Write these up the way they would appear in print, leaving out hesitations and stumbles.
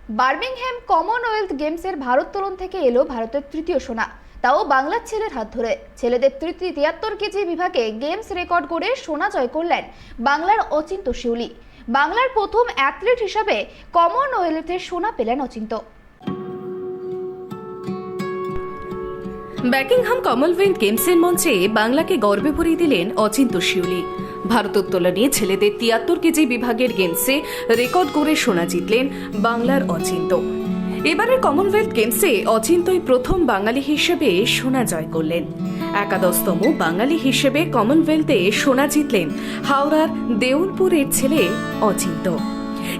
Birmingham Commonwealth গেমসের ভারোত্তোলন থেকে এলো ভারতের তৃতীয় সোনা, তাও বাংলার ছেলের হাত ধরে। ছেলেদের 73 কেজি বিভাগে গেমস রেকর্ড করে সোনা জয় করলেন বাংলার অচিন্ত শিউলি। বাংলার প্রথম অ্যাথলিট হিসাবে কমনওয়েলথের সোনা পেলেন অচিন্ত। বার্মিংহাম কমনওয়েলথ গেমসের মঞ্চে বাংলাকে গর্বে ভরিয়ে দিলেন অচিন্ত শিউলি। ভারোত্তোলনে ছেলেদের 73 কেজি বিভাগের গেমসে রেকর্ড করে সোনা জিতলেন বাংলার অচিন্ত। এবারের কমনওয়েলথ গেমসে অচিন্তই প্রথম বাঙালি হিসেবে সোনা জয় করলেন। একাদশতম বাঙালি হিসেবে কমনওয়েলথে সোনা জিতলেন হাওড়ার দেউলপুরের ছেলে অচিন্ত।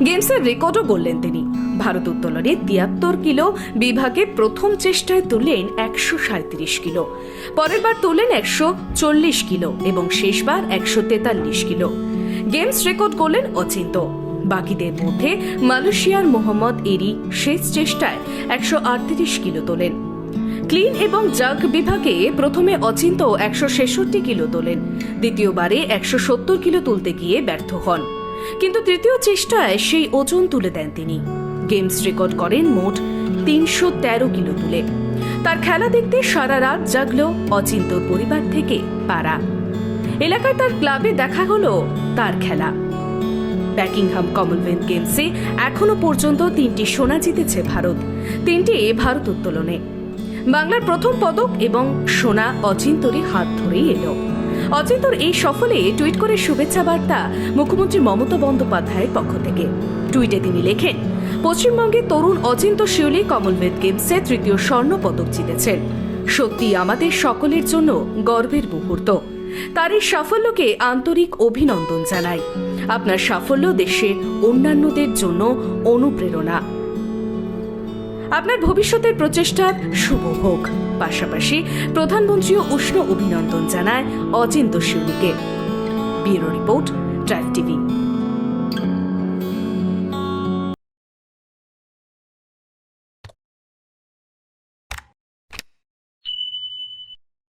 গেমসের রেকর্ডও গড়লেন তিনি। ভারোত্তোলনে 73 কিলো বিভাগে প্রথম চেষ্টায় তুললেন 137 কিলো, পরের বার তুললেন 140 কিলো এবং শেষবার 143 কিলো। গেমস রেকর্ড করলেন অচিন্ত। বাকিদের মধ্যে মালয়েশিয়ার মোহাম্মদ এরি শেষ চেষ্টায় 138 কিলো তোলেন। ক্লিন এবং জাগ বিভাগে প্রথমে অচিন্ত 166 কিলো তোলেন। দ্বিতীয়বারে 170 কিলো তুলতে গিয়ে ব্যর্থ হন, কিন্তু তৃতীয় চেষ্টায় সেই ওজন তুলে দেন তিনি। গেমস রেকর্ড করেন মোট 313 কিলো তুলে। তার খেলা দেখতে সারা রাত জাগলো অচিন্তর পরিবার থেকে পাড়া। এলাকায় তার ক্লাবে দেখা হলো তার খেলা। বার্মিংহাম কমনওয়েলথ গেমসে এখনো পর্যন্ত 3টি সোনা জিতেছে ভারত, 3টি ভারোত্তোলনে। বাংলার প্রথম পদক এবং সোনা অচিন্তরই হাত ধরেই এলো। অচিন্তর এই সফলে টুইট করে শুভেচ্ছা বার্তা মুখ্যমন্ত্রী মমতা বন্দ্যোপাধ্যায়ের পক্ষ থেকে। টুইটে তিনি লেখেন, পশ্চিমবঙ্গের তরুণ অচিন্ত শিউলি কমনওয়েলথ গেমসে তৃতীয় স্বর্ণ পদক জিতেছেন। সত্যি আমাদের সকলের জন্য গর্বের মুহূর্ত। তার এই সাফল্যকে আন্তরিক অভিনন্দন জানাই। আপনার সাফল্য দেশের অন্যান্যদের জন্য অনুপ্রেরণা। আপনার ভবিষ্যতের প্রচেষ্টার শুভ হোক। পাশাপাশি প্রধানমন্ত্রীও উষ্ণ অভিনন্দন জানায় অচিন্ত শিউলিকে। Bureau report, drive TV.